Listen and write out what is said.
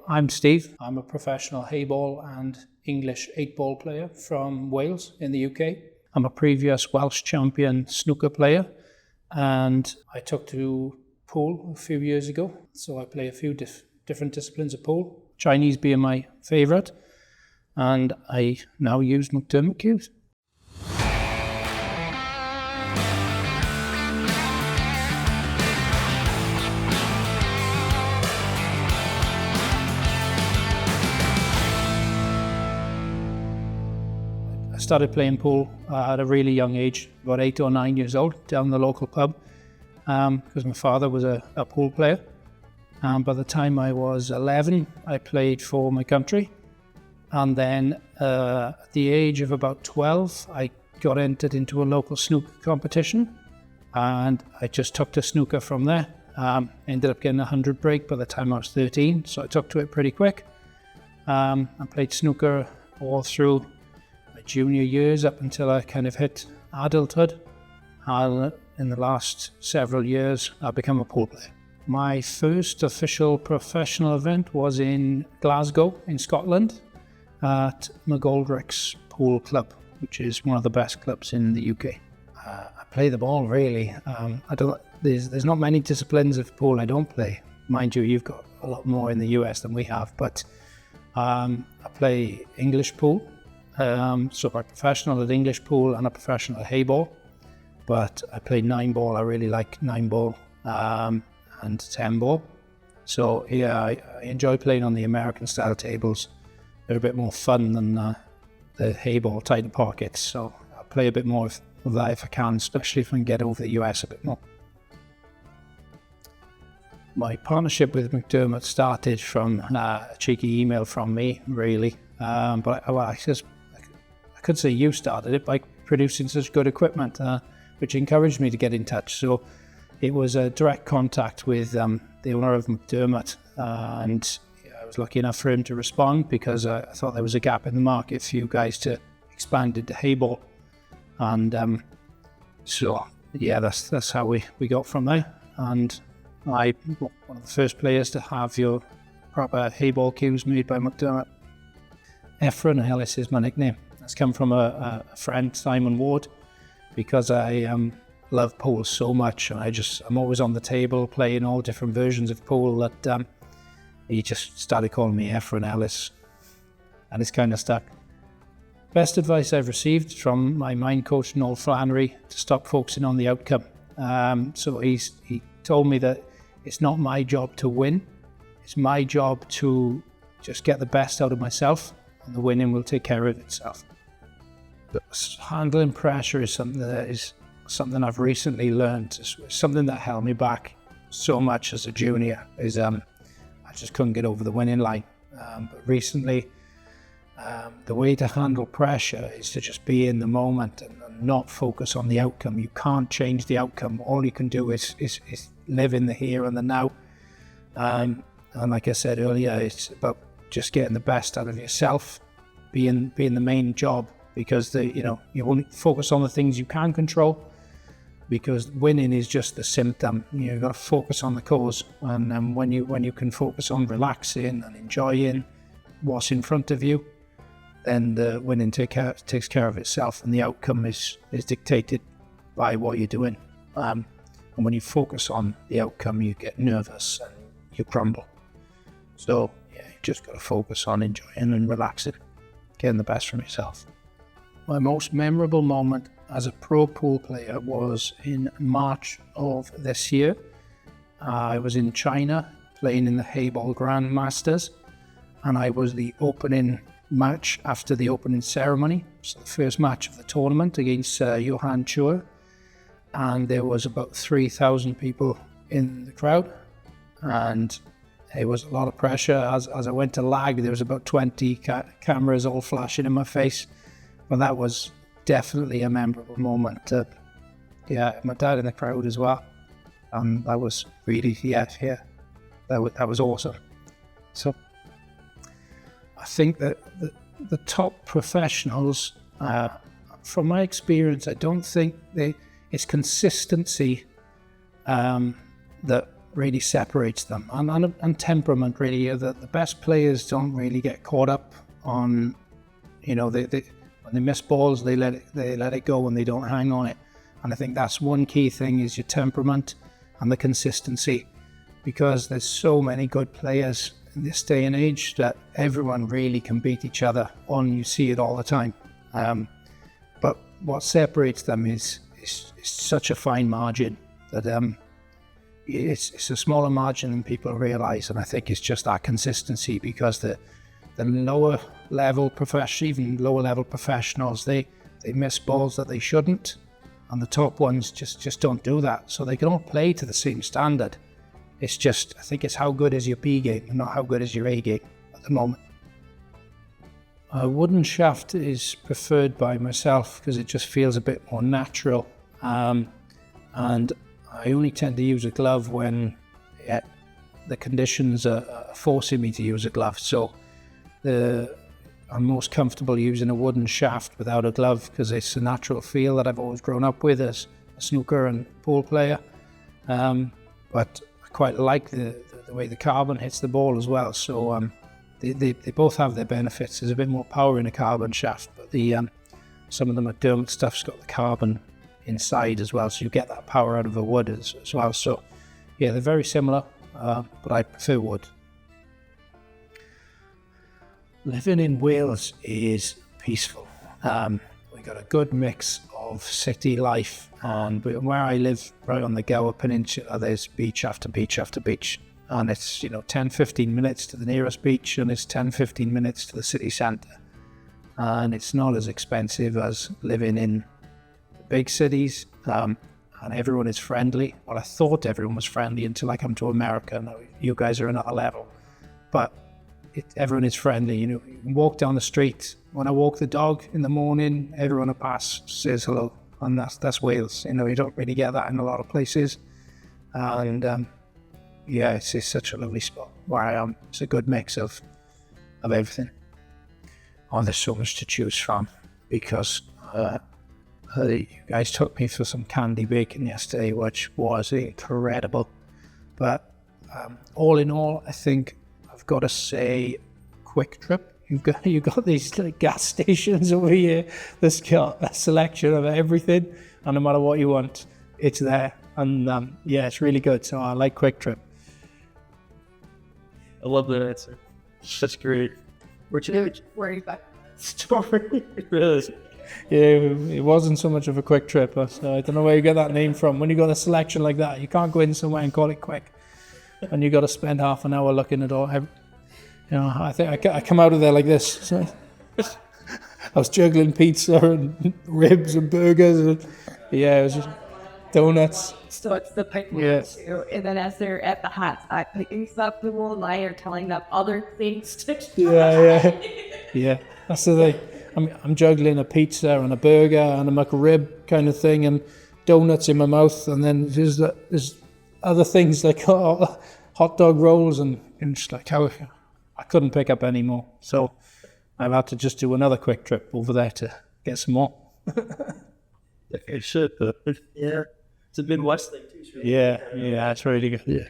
I'm Steve. I'm a professional hayball and English 8-ball player from Wales in the UK. I'm a previous Welsh champion snooker player, and I took to pool a few years ago. So I play a few different disciplines of pool, Chinese being my favourite, and I now use McDermott cues. I started playing pool at a really young age, about 8 or 9 years old, down the local pub, because my father was a pool player. By the time I was 11, I played for my country. And then at the age of about 12, I got entered into a local snooker competition, and I just took to snooker from there. Ended up getting a 100 break by the time I was 13, so I took to it pretty quick. I played snooker all through my junior years up until I kind of hit adulthood. And in the last several years, I've become a pool player. My first official professional event was in Glasgow in Scotland at McGoldrick's Pool Club, which is one of the best clubs in the UK. I play the ball really. There's not many disciplines of pool I don't play. Mind you, you've got a lot more in the US than we have, but I play English pool. So I'm professional at English pool and a professional at hayball, but I play 9-ball. I really like 9-ball and 10-ball. So yeah, I enjoy playing on the American style tables. They're a bit more fun than the hayball tighter pockets. So I'll play a bit more of that if I can, especially if I can get over the US a bit more. My partnership with McDermott started from a cheeky email from me, really. But I could say you started it by producing such good equipment, which encouraged me to get in touch. So it was a direct contact with the owner of McDermott, and I was lucky enough for him to respond because I thought there was a gap in the market for you guys to expand into hayball. And so yeah, that's how we got from there. And I was one of the first players to have your proper hayball cues made by McDermott. Efren Ellis is my nickname. That's come from a friend, Simon Ward, because I love pool so much, and I'm always on the table playing all different versions of pool that he just started calling me Efren Ellis, and it's kind of stuck. Best advice I've received from my mind coach Noel Flannery to stop focusing on the outcome. So he told me that it's not my job to win, it's my job to just get the best out of myself, and the winning will take care of itself. Handling pressure is something I've recently learned. It's something that held me back so much as a junior. I just couldn't get over the winning line. But recently, the way to handle pressure is to just be in the moment and not focus on the outcome. You can't change the outcome. All you can do is live in the here and the now. And like I said earlier, it's about just getting the best out of yourself, being the main job, because you only focus on the things you can control, because winning is just the symptom. You've got to focus on the cause, and when you can focus on relaxing and enjoying what's in front of you, then the winning takes care of itself, and the outcome is dictated by what you're doing. And when you focus on the outcome, you get nervous and you crumble. So yeah, you just got to focus on enjoying and relaxing, getting the best from yourself. My most memorable moment as a pro pool player was in March of this year. I was in China playing in the Hayball Grandmasters, and I was the opening match after the opening ceremony. So the first match of the tournament against Johan Chua, and there was about 3,000 people in the crowd, and it was a lot of pressure. As I went to lag, there was about 20 cameras all flashing in my face. But that was definitely a memorable moment. Yeah, my dad in the crowd as well. That was really, that was awesome. So I think that the top professionals, from my experience, I don't think it's consistency that really separates them. And temperament, really. The best players don't really get caught up on, when they miss balls, they let it go and they don't hang on it. And I think that's one key thing, is your temperament and the consistency, because there's so many good players in this day and age that everyone really can beat each other on. You see it all the time. But what separates them is such a fine margin that it's a smaller margin than people realize. And I think it's just that consistency, because the lower level even lower level professionals, they miss balls that they shouldn't, and the top ones just don't do that. So they can all play to the same standard. It's just, I think it's how good is your B game and not how good is your A game at the moment. A wooden shaft is preferred by myself because it just feels a bit more natural. And I only tend to use a glove when the conditions are forcing me to use a glove. So I'm most comfortable using a wooden shaft without a glove, because it's a natural feel that I've always grown up with as a snooker and pool player. But I quite like the way the carbon hits the ball as well. So they both have their benefits. There's a bit more power in a carbon shaft, but some of the McDermott stuff's got the carbon inside as well, so you get that power out of the wood as well. So yeah, they're very similar, but I prefer wood. Living in Wales is peaceful. We got a good mix of city life, and where I live, right on the Gower Peninsula, there's beach after beach after beach, and it's 10-15 minutes to the nearest beach, and it's 10-15 minutes to the city centre, and it's not as expensive as living in the big cities, and everyone is friendly. Well, I thought everyone was friendly until I come to America. Now you guys are another level, but everyone is friendly. You can walk down the street. When I walk the dog in the morning, everyone I pass says hello, and that's Wales. You don't really get that in a lot of places. And it's such a lovely spot where I am. It's a good mix of everything. Oh, there's so much to choose from, because you guys took me for some candy bacon yesterday, which was incredible. But all in all, I think I've got to say Quick Trip. You've got these gas stations over here that's got a selection of everything, and no matter what you want, it's there. And it's really good. So I like Quick Trip. I love that answer. That's great. Where are you back? Story. Really? Yeah, it wasn't so much of a Quick Trip. So I don't know where you get that name from. When you got a selection like that, you can't go in somewhere and call it quick, and you got to spend half an hour looking at all. I think I come out of there like this. So I was juggling pizza and ribs and burgers, and it was just donuts. So it's the picnic too, and then as they're at the hot side, picking stuff, the whole night are telling them other things to Yeah. That's the thing. I'm juggling a pizza and a burger and a McRib kind of thing, and donuts in my mouth, and then there's other things like hot dog rolls, and just like how I couldn't pick up any more. So I've had to just do another Quick Trip over there to get some more. It should. Yeah. It's a Midwest thing too. Yeah, it's really good. Yeah.